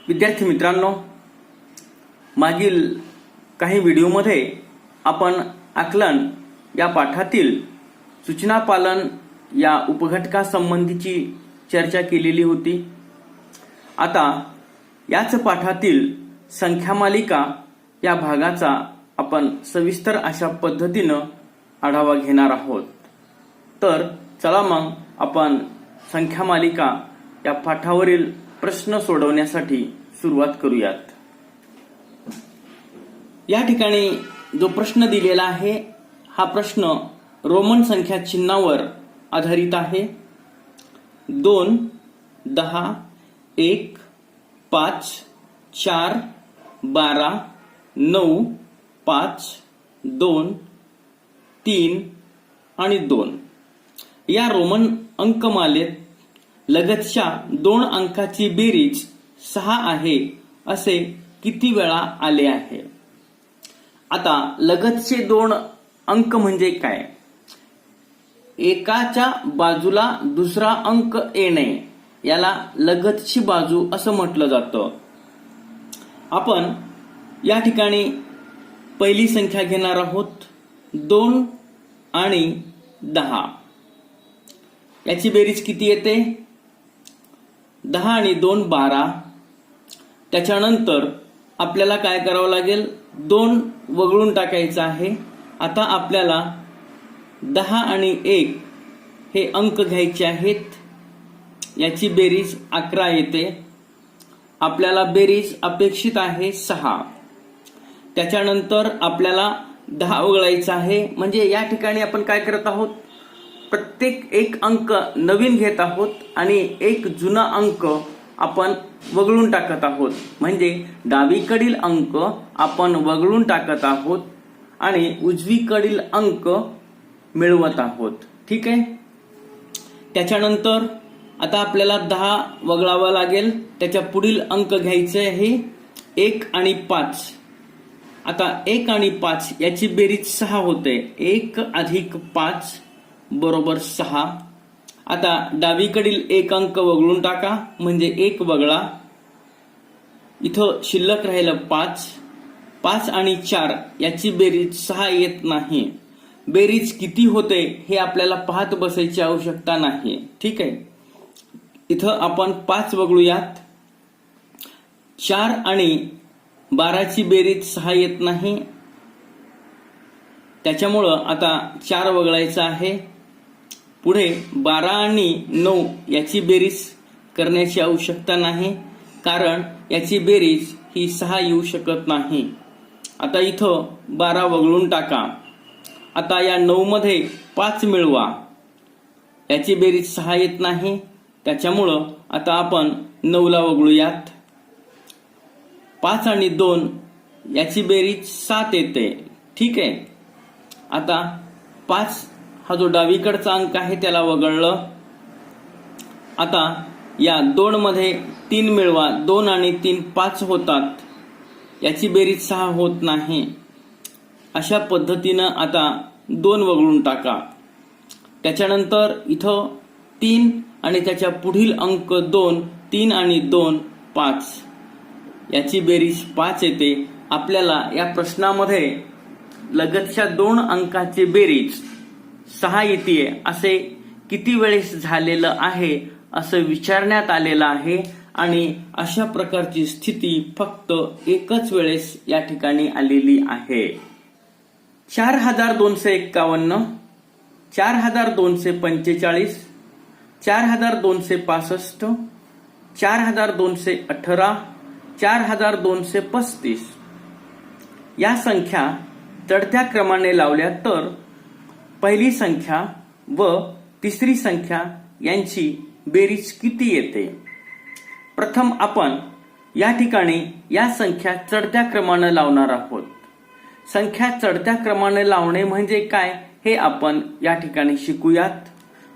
विद्यार्थी मित्रांनो, मागील काही व्हिडिओमध्ये आपण आकलन या पाठातील सूचना पालन या उपघटकासंबंधीची चर्चा केलेली होती। आता याच पाठातील संख्या मालिका या भागाचा आपण सविस्तर अशा पद्धतीने आढावा घेणार आहोत। तर चला मग आपण संख्या मालिका या पाठावरील प्रश्न सोडवण्यासाठी सुरुवात करूयात। या ठिकाणी जो प्रश्न दिलेला आहे हा प्रश्न रोमन संख्या चिन्हावर आधारित आहे। 2, 10, 1, 5, 4, 12, 9, 5, 2, 3 आणि 2 या रोमन अंकमालेत लगतच्या 2 अंकाची बेरीज 6 आहे असे किती वेळा आले आहे। आता लगतचे 2 अंक म्हणजे काय? एकाच्या बाजूला दुसरा अंक येणे याला लगतची बाजू असं म्हटलं जातं। आपण या ठिकाणी पहिली संख्या घेणार आहोत 2 आणि 10। याची बेरीज किती येते? 10 आणि 2 12। त्याच्यानंतर आपल्याला काय करावं लागेल? 2 वगळून टाकायचं आहे। आता आपल्याला 10 आणि 1 हे अंक घ्यायचे आहेत। याची बेरीज 11 येते। आपल्याला बेरीज अपेक्षित आहे 6। त्याच्यानंतर आपल्याला 10 वगळायचा आहे। म्हणजे या ठिकाणी आपण काय करत आहोत? प्रत्येक एक अंक नवीन घेत आहोत आणि एक जुना अंक आपण वगळून टाकत आहोत। म्हणजे डावीकडील अंक आपण वगळून टाकत आहोत आणि उजवीकडील अंक मिळवत आहोत। ठीक आहे। त्याच्यानंतर आता आपल्याला 10 वगळावा लागेल। त्याच्या पुढील अंक घ्यायचे आहे 1 आणि 5। आता 1 आणि 5 याची बेरीज 6 होते। 1 अधिक 5 बरोबर 6। आता डावीकडील एक अंक वगळून टाका म्हणजे 1 वगळा। इथं शिल्लक राहिलं 5। 5 आणि 4 याची बेरीज 6 येत नाही। बेरीज किती होते हे आपल्याला पाहत बसायची आवश्यकता नाही। ठीक आहे। इथं आपण 5 वगळूयात। 4 आणि 12ची बेरीज 6 येत नाही। त्याच्यामुळं आता 4 वगळायचं आहे। पुढे 12 आणि 9 याची बेरीज करण्याची आवश्यकता नाही, कारण याची बेरीज ही 6 येऊ शकत नाही। आता इथं 12 वगळून टाका। आता या 9 मध्ये 5 मिळवा। याची बेरीज 6 येत नाही। त्याच्यामुळं आता आपण 9 ला वगळूयात। 5 आणि 2 याची बेरीज 7 येते। ठीक आहे। आता 5 हा जो डावीकडचा अंक आहे त्याला वगळलं। आता या 2 मध्ये 3 मिळवा। 2 आणि 3 5 होतात। याची बेरीज 6 होत नाही। अशा पद्धतीनं आता 2 वगळून टाका। त्याच्यानंतर इथं 3 आणि त्याच्या पुढील अंक 2, 3 आणि 2 5 याची बेरीज 5 येते। आपल्याला या प्रश्नामध्ये लगतच्या 2 अंकाची बेरीज 6 येते असे किती वेळेस झालेलं आहे असं विचारण्यात आलेलं आहे आणि अशा प्रकारची स्थिती फक्त एकच वेळेस या ठिकाणी आलेली आहे। 4251, 4245, 4265, 4218, 4235 या संख्या चढत्या क्रमाने लावल्या तर पहिली संख्या व तिसरी संख्या यांची बेरीज किती येते? प्रथम आपण या ठिकाणी या संख्या चढत्या क्रमाने लावणार आहोत। संख्या चढत्या क्रमाने लावणे म्हणजे काय हे आपण या ठिकाणी शिकूयात।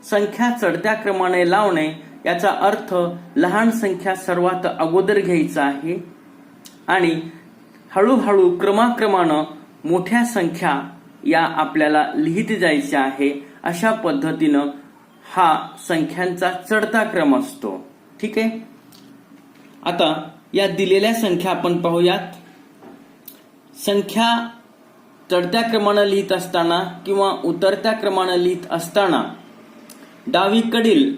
संख्या चढत्या क्रमाने लावणे याचा अर्थ लहान संख्या सर्वात अगोदर घ्यायचा आहे आणि हळूहळू क्रमाक्रमाने मोठ्या संख्या या आपल्याला लिहित जायच्या आहे। अशा पद्धतीनं हा संख्यांचा चढता क्रम असतो। ठीक आहे। आता या दिलेल्या संख्या आपण पाहूयात. संख्या चढत्या क्रमानं लिहित असताना किंवा उतरत्या क्रमानं लिहित असताना डावीकडील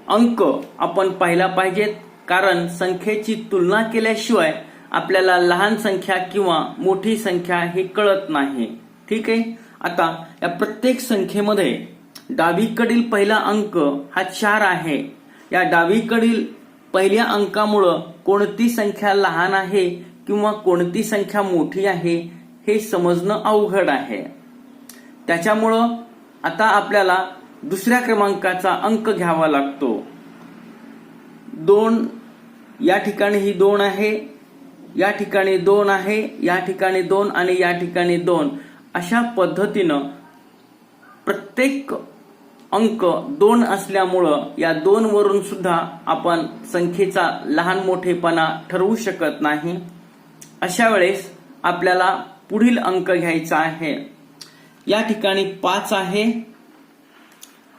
अंक आपण पाहिला पाहिजेत, कारण संख्येची तुलना केल्याशिवाय आपल्याला लहान संख्या किंवा मोठी संख्या हे कळत नाही. ठीक आहे. आता या प्रत्येक संख्येमध्ये डावीकडील पहिला अंक हा 4 आहे. या डावीकडील पहिल्या अंकामुळं कोणती संख्या लहान आहे किंवा कोणती संख्या मोठी आहे हे समजणं अवघड आहे. त्याच्यामुळं आता आपल्याला दुसऱ्या क्रमांकाचा अंक घ्यावा लागतो. 2 या ठिकाणी ही 2 आहे, या ठिकाणी 2 आहे, या ठिकाणी 2 आणि या ठिकाणी 2. अशा पद्धतीनं प्रत्येक अंक 2 असल्यामुळं या 2 वरून सुद्धा आपण संख्येचा लहान मोठेपणा ठरवू शकत नाही. अशा वेळेस आपल्याला पुढील अंक घ्यायचा आहे. या ठिकाणी 5 आहे,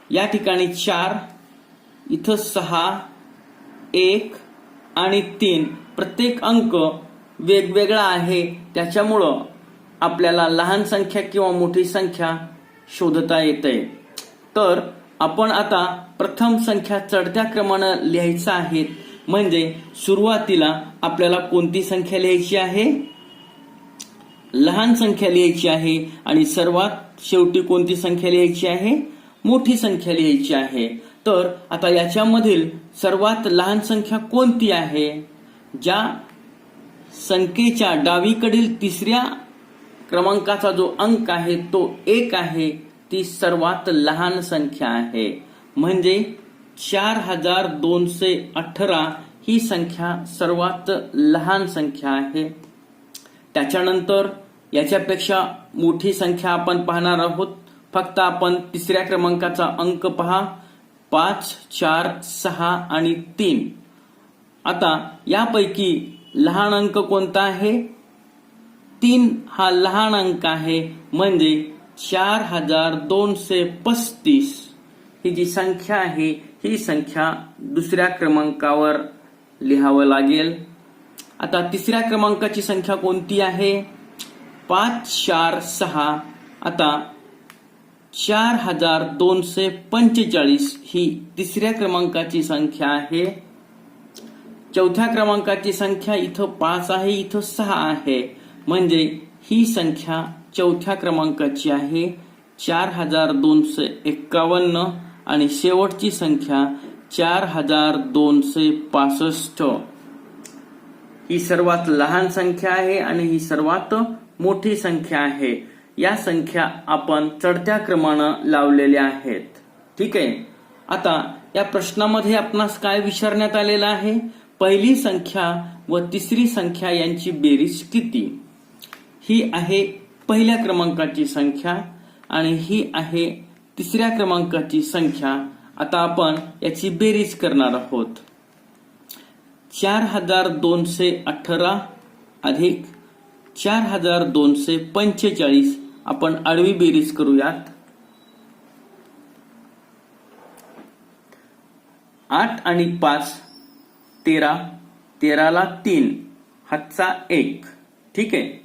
या ठिकाणी 4, इथं 6, 1 आणि 3. प्रत्येक अंक वेगवेगळा आहे. त्याच्यामुळं आपल्याला लहान संख्या किंवा मोठी संख्या शोधता येते. तर आपण आता प्रथम संख्या चढत्या क्रमानं लिहायचा आहे. म्हणजे सुरुवातीला आपल्याला कोणती संख्या लिहायची आहे? लहान संख्या लिहायची आहे. आणि सर्वात शेवटी कोणती संख्या लिहायची आहे? मोठी संख्या लिहायची आहे. तर आता याच्यामधील सर्वात लहान संख्या कोणती आहे? ज्या संख्येच्या डावीकडील तिसऱ्या क्रमांकाचा जो अंक आहे तो 1 आहे, ती सर्वात लहान संख्या आहे. म्हणजे 4218 ही संख्या सर्वात लहान संख्या आहे. त्याच्यानंतर याच्यापेक्षा मोठी संख्या आपण पाहणार आहोत. फक्त आपण तिसऱ्या क्रमांकाचा अंक पहा. 5, 4, 6 आणि 3. आता यापैकी लहान अंक कोणता आहे? 3 हा लहान अंक आहे. म्हणजे 4235 ही जी संख्या आहे ही संख्या दुसऱ्या क्रमांकावर लिहावं लागेल. आता तिसऱ्या क्रमांकाची संख्या कोणती आहे? 5, 4, 6. आता 4245 ही तिसऱ्या क्रमांकाची संख्या आहे. चौथ्या क्रमांकाची संख्या इथं 5 आहे, इथं 6 आहे. म्हणजे ही संख्या चौथ्या क्रमांकाची आहे 4251. आणि शेवटची संख्या 4265 ही सर्वात लहान संख्या आहे आणि ही सर्वात मोठी संख्या आहे. या संख्या आपण चढत्या क्रमानं लावलेल्या आहेत. ठीक आहे. आता या प्रश्नामध्ये आपणास काय विचारण्यात आलेलं आहे? पहिली संख्या व तिसरी संख्या यांची बेरीज किती? ही आहे पहिल्या क्रमांकाची संख्या आणि ही आहे तिसऱ्या क्रमांकाची संख्या. आता आपण याची बेरीज करणार आहोत. 4218 अधिक 4245 आपण आडवी बेरीज करूयात. 8 आणि 5 13, 13ला 3, हातचा 1. ठीक आहे.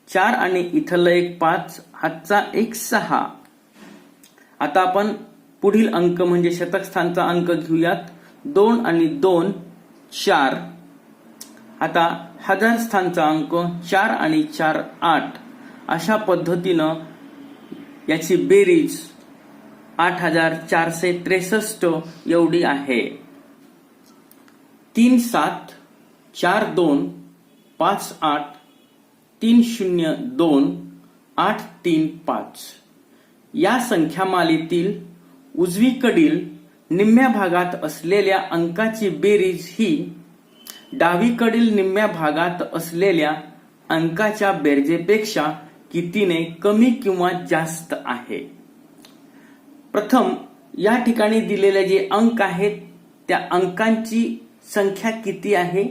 4 आणि इथलं एक 5, हातचा 1 6. आता आपण पुढील अंक म्हणजे शतक स्थानचा अंक घेऊयात. 2 आणि 2 4. आता हजार स्थानचा अंक 4 आणि 4 8. अशा पद्धतीनं याची बेरीज 8463 एवढी आहे. 3 7 4 2 5 8 3 0 2 8 3 5. या संख्यामालेतील उजवीकडील निम्म्या भागात असलेल्या अंकाची बेरीज ही डावीकडील निम्म्या भागात असलेल्या अंकाच्या बेरजेपेक्षा कितीने कमी किंवा जास्त आहे. प्रथम या ठिकाणी दिलेले जे अंक आहेत त्या अंकांची संख्या किती आहे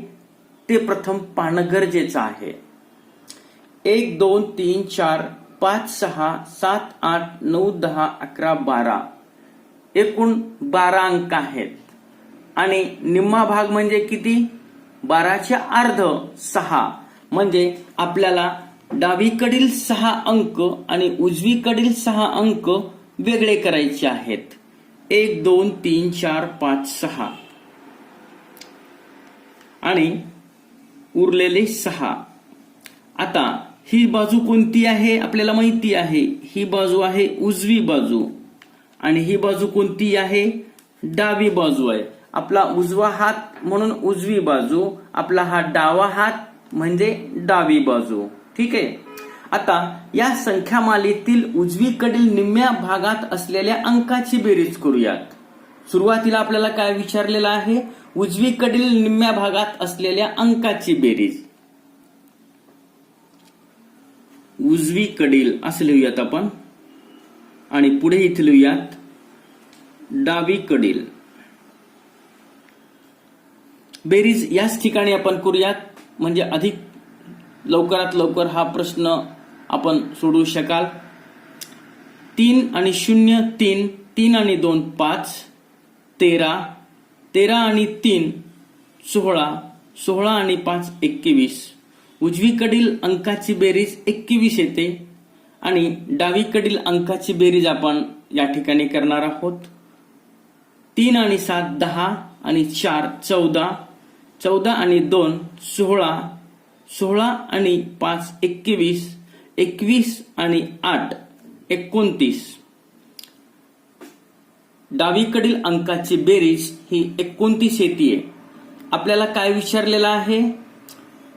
ते प्रथम पाहणं गरजेचं आहे. 1 2 3 4 5 6 7 8 9 10 11 12 एकूण 12 अंक आहेत. आणि निम्मा भाग म्हणजे किती? 12चे अर्ध 6 म्हणजे आपल्याला डावीकडील 6 अंक आणि उजवीकडील 6 अंक वेगळे करायचे आहेत. 1 2 3 4 5 6 आणि उरलेले 6. आता ही बाजू कोणती आहे आपल्याला माहिती आहे. ही बाजू आहे उजवी बाजू आणि ही बाजू कोणती आहे, डावी बाजू आहे. आपला उजवा हात म्हणून उजवी बाजू, आपला हा डावा हात म्हणजे डावी बाजू. ठीक आहे. आता या संख्यामालेतील उजवीकडील निम्म्या भागात असलेल्या अंकाची बेरीज करूयात. सुरुवातीला आपल्याला काय विचारलेलं आहे, उजवीकडील निम्म्या भागात असलेल्या अंकाची बेरीज. उजवीकडील असं लिहूयात आपण आणि पुढे इथे लिहूयात डावीकडील. बेरीज याच ठिकाणी आपण करूयात म्हणजे अधिक लवकरात लवकर हा प्रश्न आपण सोडवू शकाल. 3 आणि 0 3, 3 आणि 2 5, 13, 13 आणि 3 16, 16 आणि 5 21. उजवीकडील अंकाची बेरीज 21 येते आणि डावीकडील अंकाची बेरीज आपण या ठिकाणी करणार आहोत. 3 आणि 7 10 आणि 4 14, 14 आणि 2 16, 16 आणि 5 21, 21 आणि 8 29. डावीकडील अंकाची बेरीज ही 29 येते. आपल्याला काय विचारलेलं आहे,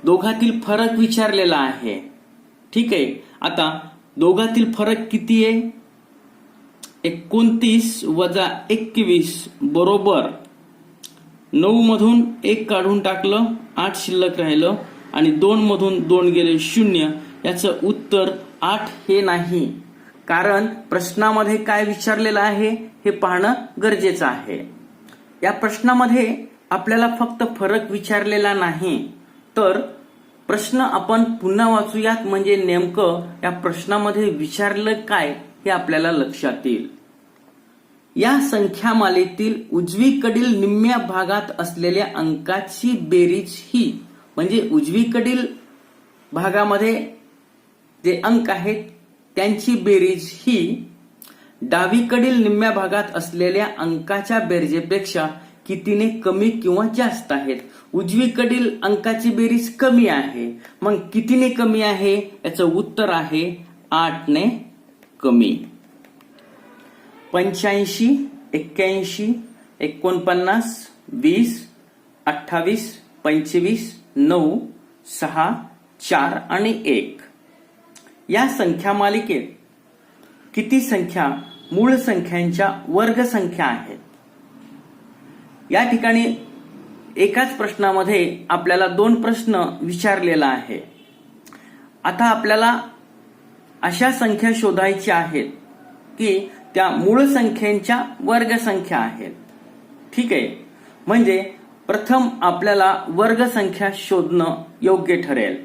दोघातील फरक विचारलेला आहे. ठीक आहे. आता दोघातील फरक किती आहे, 29 वजा 21 बरोबर 9 मधून 1 काढून टाकलं, 8 शिल्लक राहिलं आणि 2 मधून 2 गेले 0. याचं उत्तर 8 हे नाही, कारण प्रश्नामध्ये काय विचारलेलं आहे हे पाहणं गरजेचं आहे. या प्रश्नामध्ये आपल्याला फक्त फरक विचारलेला नाही, तर प्रश्न आपण पुन्हा वाचूयात म्हणजे नेमकं या प्रश्नामध्ये विचारलं काय हे आपल्याला लक्षात येईल. या संख्यामालेतील उजवीकडील निम्म्या भागात असलेल्या अंकाची बेरीज ही म्हणजे उजवीकडील भागामध्ये जे अंक आहेत त्यांची बेरीज ही डावीकडील निम्म्या भागात असलेल्या अंकाच्या बेरजेपेक्षा कितीने कमी किंवा जास्त आहेत. उजवीकडील अंकाची बेरीज कमी आहे, मग कितीने कमी आहे, याचं उत्तर आहे 8 ने कमी. 85 81 49 20 28 25 9 6 4 आणि 1. या संख्या मालिकेत किती संख्या मूळ संख्यांच्या वर्ग संख्या आहेत. या ठिकाणी एकाच प्रश्नामध्ये आपल्याला 2 प्रश्न विचारलेला आहे. आता आपल्याला अशा संख्या शोधायच्या आहेत की त्या मूळ संख्यांच्या वर्ग संख्या आहेत. ठीक आहे. म्हणजे प्रथम आपल्याला वर्ग संख्या शोधणं योग्य ठरेल,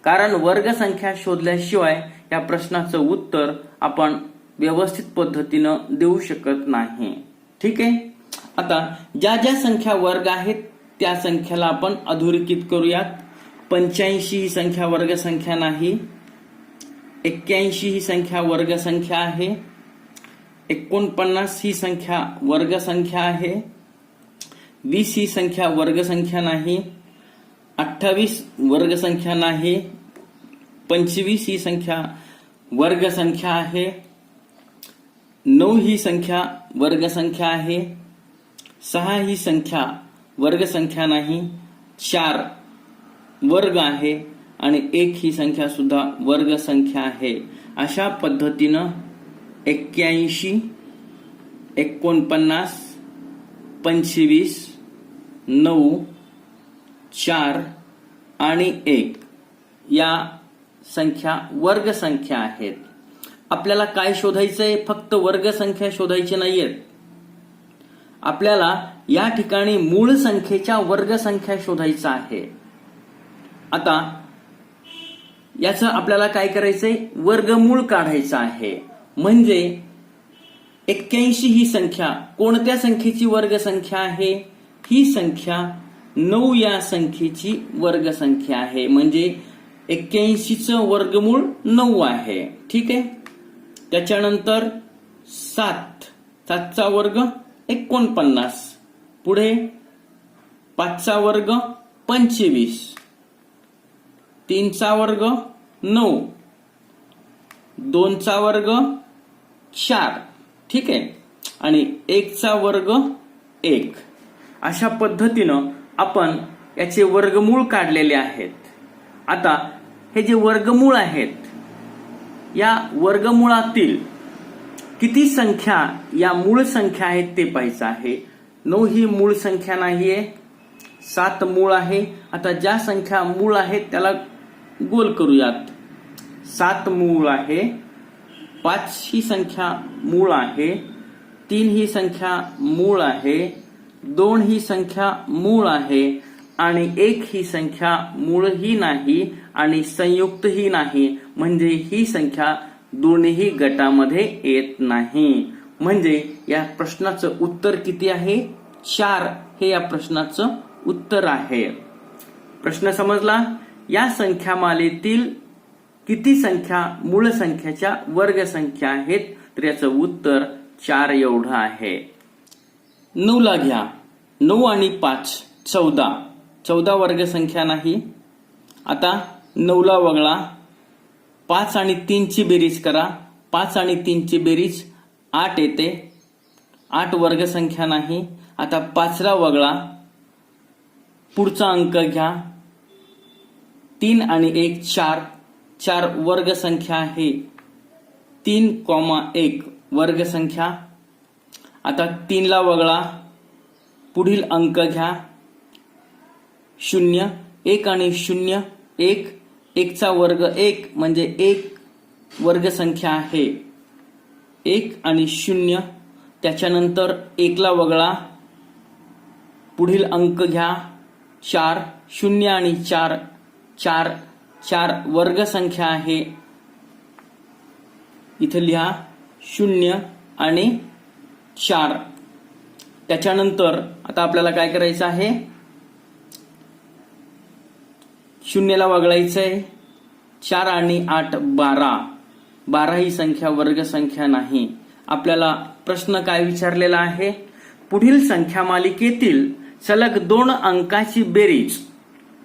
कारण वर्ग संख्या शोधल्याशिवाय या प्रश्नाचं उत्तर आपण व्यवस्थित पद्धतीनं देऊ शकत नाही. ठीक आहे. आता ज्या ज्या संख्या वर्ग आहेत त्या संख्याला आपण अधोरेखित करूयात. 85 ही संख्या वर्ग संख्या नाही. 81 ही संख्या वर्ग संख्या आहे. 49 ही संख्या वर्ग संख्या आहे. 20 ही संख्या वर्ग संख्या नाही. 28 वर्ग संख्या नाही. 25 ही संख्या वर्ग संख्या आहे. 9 ही संख्या वर्ग संख्या आहे. 6 ही संख्या वर्ग संख्या नाही. 4 वर्ग आहे आणि 1 ही संख्या सुद्धा वर्ग संख्या आहे. अशा पद्धतीनं 81 49 25 9 4 आणि 1 या संख्या वर्ग संख्या आहेत. आपल्याला काय शोधायचंय, फक्त वर्ग संख्या शोधायची नाहीयेत. आपल्याला या ठिकाणी मूळ संख्येच्या वर्ग संख्या शोधायचा आहे. आता याचं आपल्याला काय करायचंय, वर्गमूळ काढायचं आहे. म्हणजे 81 ही संख्या कोणत्या संख्येची वर्ग संख्या आहे, ही संख्या 9 या संख्येची वर्गसंख्या आहे, म्हणजे 81चं वर्गमूळ 9 आहे. ठीक आहे. त्याच्यानंतर 7चा वर्ग 49, पुढे 5चा वर्ग 25, 3चा वर्ग 9, 2चा वर्ग 4. ठीक आहे. आणि 1चा वर्ग 1. अशा पद्धतीनं आपण याचे वर्गमूळ काढलेले आहेत. आता हे जे वर्गमूळ आहेत, या वर्गमुळातील किती संख्या या मूळ संख्या आहेत ते पाहायचं आहे. 9 ही मूळ संख्या नाहीये, 7 मूळ आहे. आता ज्या संख्या मूळ आहेत त्याला गोल करूयात. 7 मूळ आहे, 5 ही संख्या मूळ आहे, 3 ही संख्या मूळ आहे, 2 ही संख्या मूळ आहे आणि 1 ही संख्या मूळही नाही आणि संयुक्तही नाही, म्हणजे ही संख्या दोन्ही गटामध्ये येत नाही. म्हणजे या प्रश्नाचं उत्तर किती आहे? 4 हे या प्रश्नाचं उत्तर आहे. प्रश्न समजला? या संख्यामालेतील किती संख्या मूळ संख्येच्या वर्गसंख्या आहेत? तर याचं उत्तर 4 एवढं आहे. 9 ला घ्या. 9 आणि 5 14 वर्गसंख्या नाही. आता 9 ला वगळा. 5 आणि 3 ची बेरीज करा. 5 आणि 3 ची बेरीज 8 येते. 8 वर्गसंख्या नाही. आता 5 ला वगळा. पुढचा अंक घ्या. 3 आणि 1 4 वर्गसंख्या आहे. 3,1 वर्गसंख्या. आता 3 ला वगळा. पुढील अंक घ्या. 0 1 आणि 0 1. 1चा वर्ग 1 म्हणजे 1 वर्गसंख्या आहे. 1 आणि 0. त्याच्यानंतर 1 ला वगळा. पुढील अंक घ्या. 4 0 आणि 4 वर्गसंख्या आहे. इथे लिहा 0 आणि 4. त्याच्यानंतर आता आपल्याला काय करायचं आहे? 0 ला वगळायचंय. 4 आणि 8 12 ही संख्या वर्गसंख्या नाही. आपल्याला प्रश्न काय विचारलेला आहे? पुढील संख्या मालिकेतील सलग 2 अंकाची बेरीज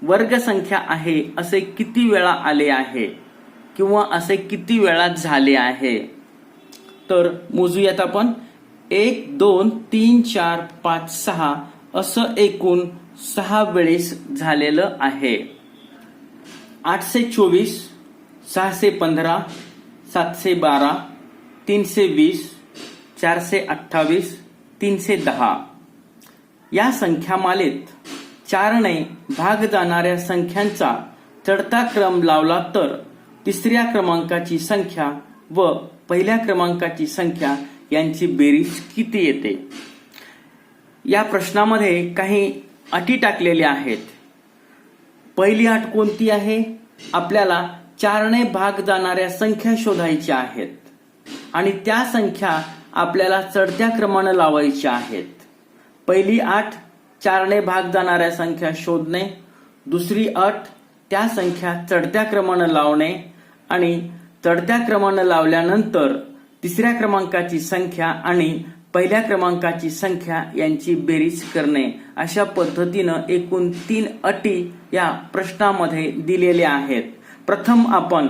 वर्गसंख्या आहे असे किती वेळा आले आहे किंवा असे किती वेळा झाले आहे? तर मोजूयात आपण. 1 2 3 4 5 6 असं एकूण 6 वेळेस झालेलं आहे. 824, 615, 712, 320, 428, 310 या संख्यामालेत 4ने भाग जाणाऱ्या संख्यांचा चढता क्रम लावला तर तिसऱ्या क्रमांकाची संख्या व पहिल्या क्रमांकाची संख्या यांची बेरीज किती येते? या प्रश्नामध्ये काही अटी टाकलेल्या आहेत. पहिली अट कोणती आहे? आपल्याला 4ने भाग जाणाऱ्या संख्या शोधायच्या आहेत आणि त्या संख्या आपल्याला चढत्या क्रमाने लावायच्या आहेत. पहिली अट 4ने भाग जाणाऱ्या संख्या शोधणे. दुसरी अट त्या संख्या चढत्या क्रमाने लावणे आणि चढत्या क्रमाने लावल्यानंतर तिसऱ्या क्रमांकाची संख्या आणि पहिल्या क्रमांकाची संख्या यांची बेरीज करणे. अशा पद्धतीनं एकूण 3 अटी या प्रश्नामध्ये दिलेल्या आहेत. प्रथम आपण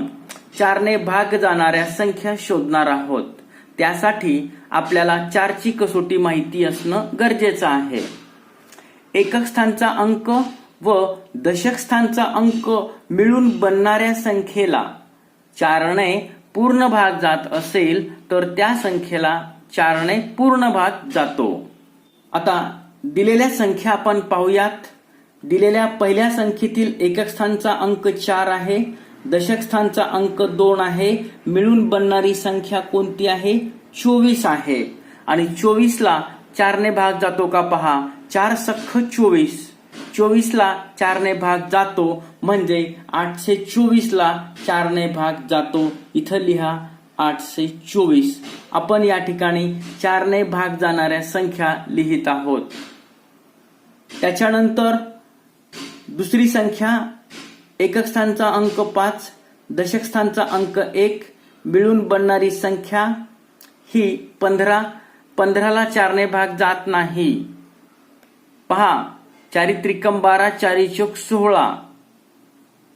4ने भाग जाणाऱ्या संख्या शोधणार आहोत. त्यासाठी आपल्याला 4ची कसोटी माहिती असणं गरजेचं आहे. एकक स्थानचा अंक व दशक स्थानचा अंक मिळून बनणाऱ्या संख्येला 4ने पूर्ण भाग जात असेल तर त्या संख्येला 4ने पूर्ण भाग जातो. आता दिलेल्या संख्या आपण पाहूयात. दिलेल्या पहिल्या संख्येतील एकक स्थानचा अंक 4 आहे. दशक स्थानचा अंक 2 आहे. मिळून बनणारी संख्या कोणती आहे? 24 आहे. आणि 24ला 4ने भाग जातो का पहा. 4 सख्ख 24. 24ला 4ने भाग जातो म्हणजे 824ला 4ने भाग जातो. इथं लिहा 824. आपण या ठिकाणी 4ने भाग जाणाऱ्या संख्या लिहित आहोत. त्याच्यानंतर दुसरी संख्या एकक स्थानचा अंक 5, दशक स्थानचा अंक 1 मिळून बनणारी संख्या ही 15. 15ला 4ने भाग जात नाही. पहा, 4 त्रिकम 12, 4 चौक 16.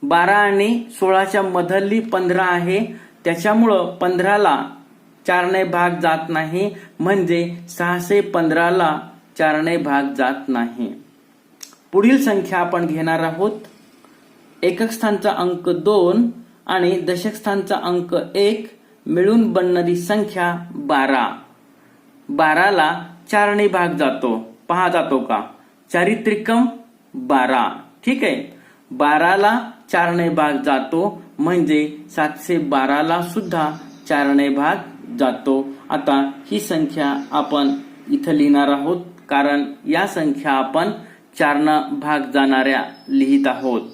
12 आणि 16च्या मधली 15 आहे, त्याच्यामुळं 15ला 4ने भाग जात नाही, म्हणजे 615ला 4ने भाग जात नाही. पुढील संख्या आपण घेणार आहोत. एकक स्थानचा अंक 2 आणि दशक स्थानचा अंक 1 मिळून बनणारी संख्या 12. 12ला 4ने भाग जातो. पहा जातो का? 4 त्रिकम 12. ठीक आहे. 12ला 4ने भाग जातो, म्हणजे 712ला सुद्धा 4ने भाग जातो. आता ही संख्या आपण इथं लिहिणार आहोत, कारण या संख्या आपण 4नं भाग जाणाऱ्या लिहित आहोत.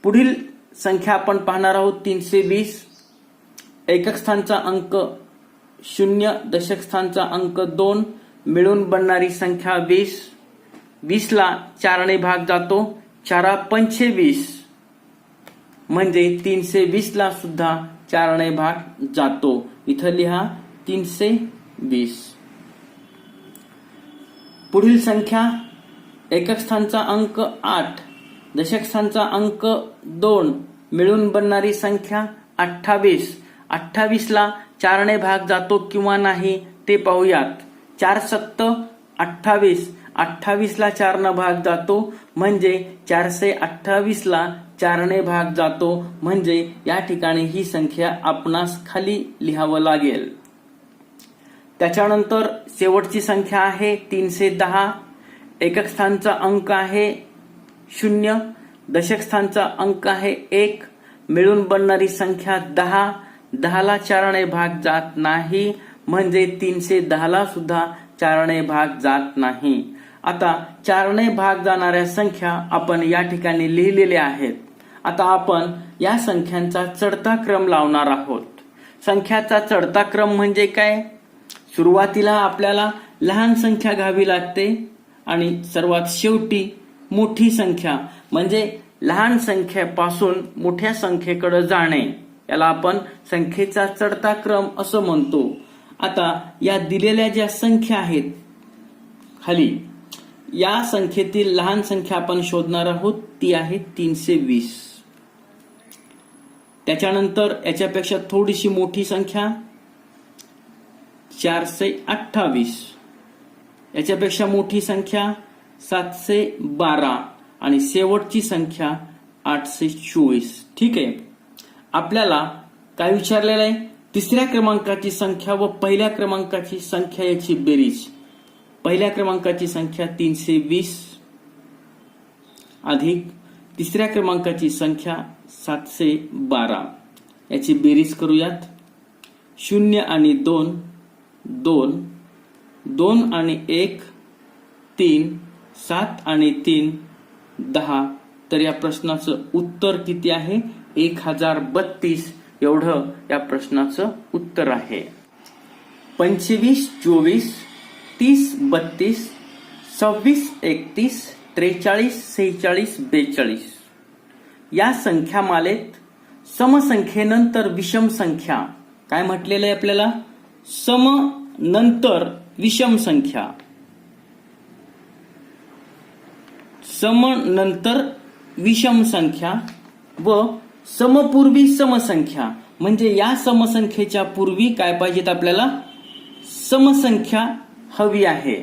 पुढील संख्या आपण पाहणार आहोत 320. एकक स्थानचा अंक 0, दशक स्थानचा अंक 2 मिळून बनणारी संख्या 20. 20ला 4ने भाग जातो. 4 25, म्हणजे 320ला सुद्धा 4ने भाग जातो. इथं लिहा 320. पुढील संख्या एकक स्थानचा अंक 8, दशक स्थानचा अंक 2 मिळून बनणारी संख्या 28. 28ला 4ने भाग जातो किंवा नाही ते पाहूयात. 4 7 28. 28ला 4ने भाग जातो, म्हणजे 428ला 4ने भाग जातो, म्हणजे या ठिकाणी ही संख्या आपणास खाली लिहावं लागेल. त्याच्यानंतर शेवटची संख्या आहे 310. एकक स्थानचा अंक आहे 0, दशक स्थानचा अंक आहे 1 मिळून बनणारी संख्या 10. 10ला 4ने भाग जात नाही, म्हणजे 310ला सुद्धा 4ने भाग जात नाही. आता 4ने भाग जाणाऱ्या संख्या आपण या ठिकाणी लिहिलेल्या आहेत. आता आपण या संख्यांचा चढता क्रम लावणार आहोत. संख्याचा चढता क्रम म्हणजे काय? सुरुवातीला आपल्याला लहान संख्या घ्यावी लागते आणि सर्वात शेवटी मोठी संख्या, म्हणजे लहान संख्येपासून मोठ्या संख्येकडे जाणे, याला आपण संख्येचा चढता क्रम असं म्हणतो. आता या दिलेल्या ज्या संख्या आहेत खाली, या संख्येतील लहान संख्या आपण शोधणार आहोत. ती आहे 320. त्याच्यानंतर याच्यापेक्षा थोडीशी मोठी संख्या 428. याच्यापेक्षा मोठी संख्या 712 आणि शेवटची संख्या 824. ठीक आहे. आपल्याला काय विचारलेलं आहे? तिसऱ्या क्रमांकाची संख्या व पहिल्या क्रमांकाची संख्या याची बेरीज. पहिल्या क्रमांकाची संख्या 320 अधिक तिसऱ्या क्रमांकाची संख्या 712, याची बेरीज करूयात. 0 आणि 2 2, 2 आणि 1 3, 7 आणि 3 10. तर या प्रश्नाचं उत्तर किती आहे? 1032 एवढं या प्रश्नाचं उत्तर आहे. 25 24 30 32 26 31 43 46 42 या संख्यामालेत समसंख्येनंतर विषम संख्या. काय म्हटलेलं आहे आपल्याला? सम नंतर विषम संख्या. सम नंतर विषम संख्या व समपूर्वी समसंख्या, म्हणजे या समसंख्येच्या पूर्वी काय पाहिजेत आपल्याला? समसंख्या हवी आहे.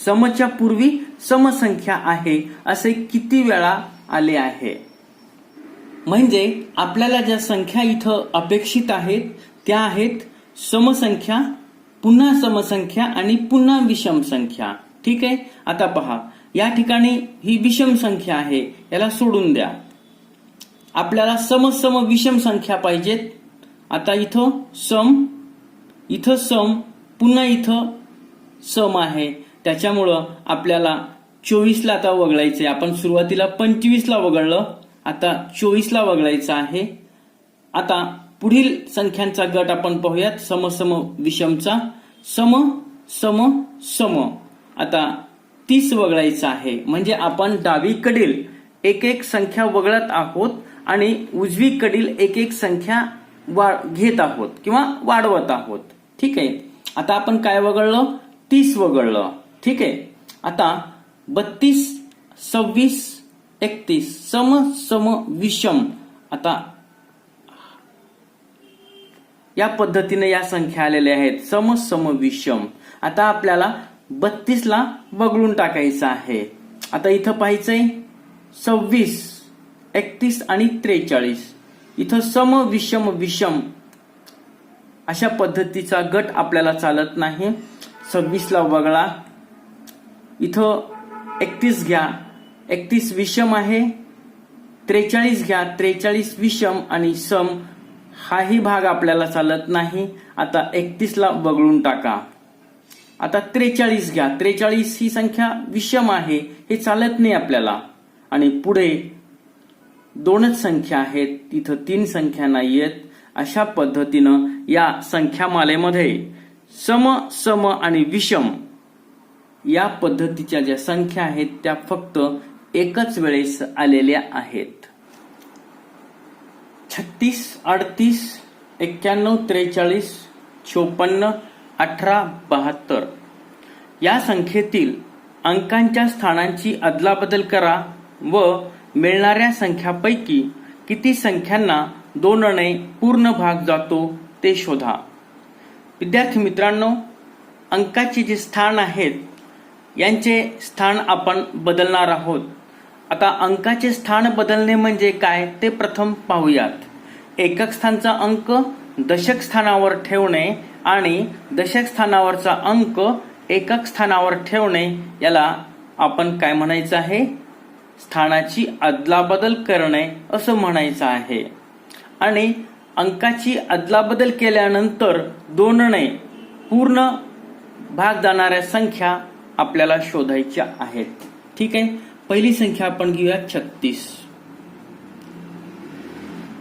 समच्या पूर्वी समसंख्या आहे असे किती वेळा आले आहे? म्हणजे आपल्याला ज्या संख्या इथं अपेक्षित आहेत त्या आहेत समसंख्या, पुन्हा समसंख्या आणि पुन्हा विषम संख्या. ठीक आहे. आता पहा, या ठिकाणी ही विषम संख्या आहे, याला सोडून द्या. आपल्याला सम विषम संख्या पाहिजेत. आता इथं सम, पुन्हा इथं सम आहे, त्याच्यामुळं आपल्याला 24ला आता वगळायचे. आपण सुरुवातीला 25ला वगळलं, आता 24ला वगळायचं आहे. आता पुढील संख्यांचा गट आपण पाहूयात. सम विषमचा सम. आता 30 वगळायचं आहे, म्हणजे आपण डावीकडील एक एक संख्या वगळत आहोत आणि उजवीकडील एक एक संख्या घेत आहोत किंवा वाढवत आहोत. ठीक आहे. आता आपण काय वगळलं? 30 वगळलं. ठीक आहे. आता 32, 26, 31 सम सम विषम. आता या पद्धतीने या संख्या आलेल्या आहेत सम सम विषम. आता आपल्याला 32 ला वगळून टाकायचं आहे. आता इथं पाहायचंय 26, 31 आणि 43. इथं सम विषम विषम अशा पद्धतीचा गट आपल्याला चालत नाही. 26 ला वगळा. इथं 31 घ्या, 31 विषम आहे. 43 घ्या, 43 विषम आणि सम हाही भाग आपल्याला चालत नाही. आता 31 ला वगळून टाका. आता 43 घ्या, 43 ही संख्या विषम आहे, हे चालत नाही आपल्याला. आणि पुढे 2च संख्या आहेत, तिथं 3 संख्या नाहीयेत. अशा पद्धतीनं या संख्यामालेमध्ये सम सम आणि विषम या पद्धतीच्या ज्या संख्या आहेत त्या फक्त एकच वेळेस आलेल्या आहेत. 36, 38, 91, 43, 54, 18, 72 या संख्येतील अंकांच्या स्थानांची अदलाबदल करा व मिळणाऱ्या संख्यापैकी किती संख्यांना 2 ने पूर्ण भाग जातो ते शोधा. विद्यार्थी मित्रांनो, अंकाचे जे स्थान आहेत यांचे स्थान आपण बदलणार आहोत. आता अंकाचे स्थान बदलणे म्हणजे काय ते प्रथम पाहूयात. एकक स्थानचा अंक दशक स्थानावर ठेवणे आणि दशक स्थानावरचा अंक एकक स्थानावर ठेवणे याला आपण काय म्हणायचं आहे? स्थानाची अदलाबदल करणे असं म्हणायचं आहे. आणि अंकाची अदलाबदल केल्यानंतर 2 ने पूर्ण भाग जाणाऱ्या संख्या आपल्याला शोधायच्या आहेत. ठीक आहे. पहिली संख्या आपण घेऊया 36.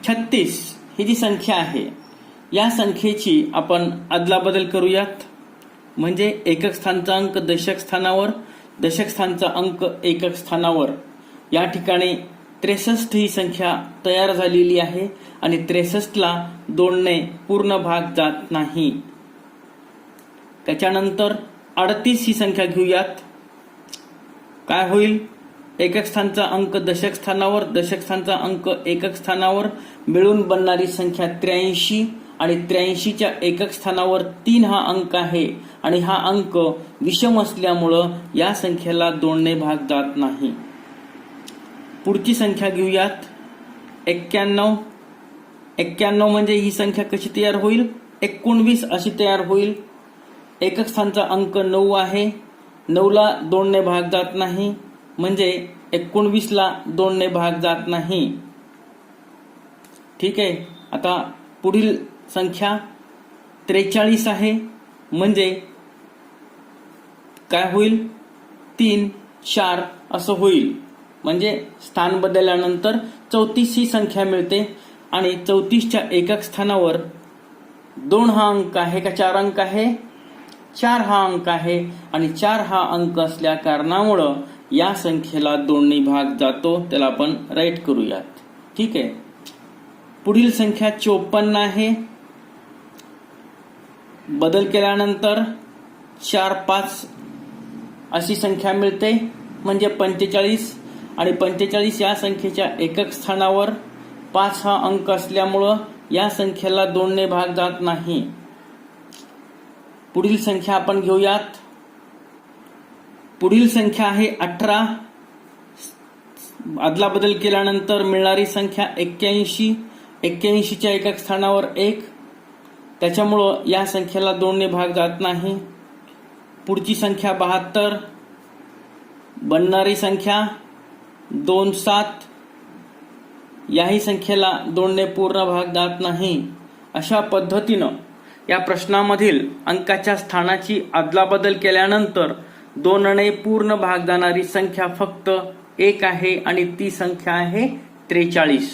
36 ही जी संख्या आहे या संख्येची आपण अदलाबदल करूयात. म्हणजे एकक स्थानचा अंक दशक स्थानावर, दशक स्थानचा अंक एकक स्थानावर. या ठिकाणी 63 ही संख्या तयार झालेली आहे आणि 63 ला 2 ने पूर्ण भाग जात नाही. त्याच्यानंतर 38 ही संख्या घेऊयात. काय होईल? एकक स्थानचा अंक दशक स्थानावर, दशक स्थानचा अंक एकक स्थानावर मिळून बनणारी संख्या 83 आणि 83च्या एकक स्थानावर 3 हा अंक आहे आणि हा अंक विषम असल्यामुळं या संख्येला 2 ने भाग जात नाही. पुढची संख्या घेऊयात 91. 91 म्हणजे ही संख्या कशी तयार होईल? 19 अशी तयार होईल. एकक स्थानचा अंक 9 आहे. 9 ला 2 ने भाग जात नाही म्हणजे 19 ला 2 ने भाग जात नाही. ठीक आहे. आता पुढील संख्या 43 आहे. म्हणजे काय होईल? 3, 4 असं होईल. म्हणजे स्थान बदलल्यानंतर 34 ही संख्या मिळते आणि 34च्या एकक स्थानावर 2 हा अंक आहे का 4 अंक आहे? 4 हा अंक आहे आणि 4 हा अंक असल्या कारणामुळं या संख्येला 2 ने भाग जातो. त्याला आपण राईट करूयात. ठीक आहे. पुढील संख्या 54 आहे. बदल केल्यानंतर 4, 5 अशी संख्या मिळते म्हणजे 45 आणि 45 या संख्येच्या एकक स्थानावर 5 हा अंक असल्यामुळं या संख्येला 2 ने भाग जात नाही. पुढील संख्या आपण घेऊयात. पुढील संख्या आहे 18. अदलाबदल केल्यानंतर मिळणारी संख्या 81. 81च्या एकक स्थानावर 1. त्याच्यामुळं या संख्येला 2 ने भाग जात नाही. पुढची संख्या 72. बनणारी संख्या 2, 7. याही संख्येला 2 ने पूर्ण भाग जात नाही. अशा पद्धतीनं या प्रश्नामधील अंकाच्या स्थानाची अदलाबदल केल्यानंतर 2 ने पूर्ण भाग जाणारी संख्या फक्त 1 आहे आणि ती संख्या आहे 43.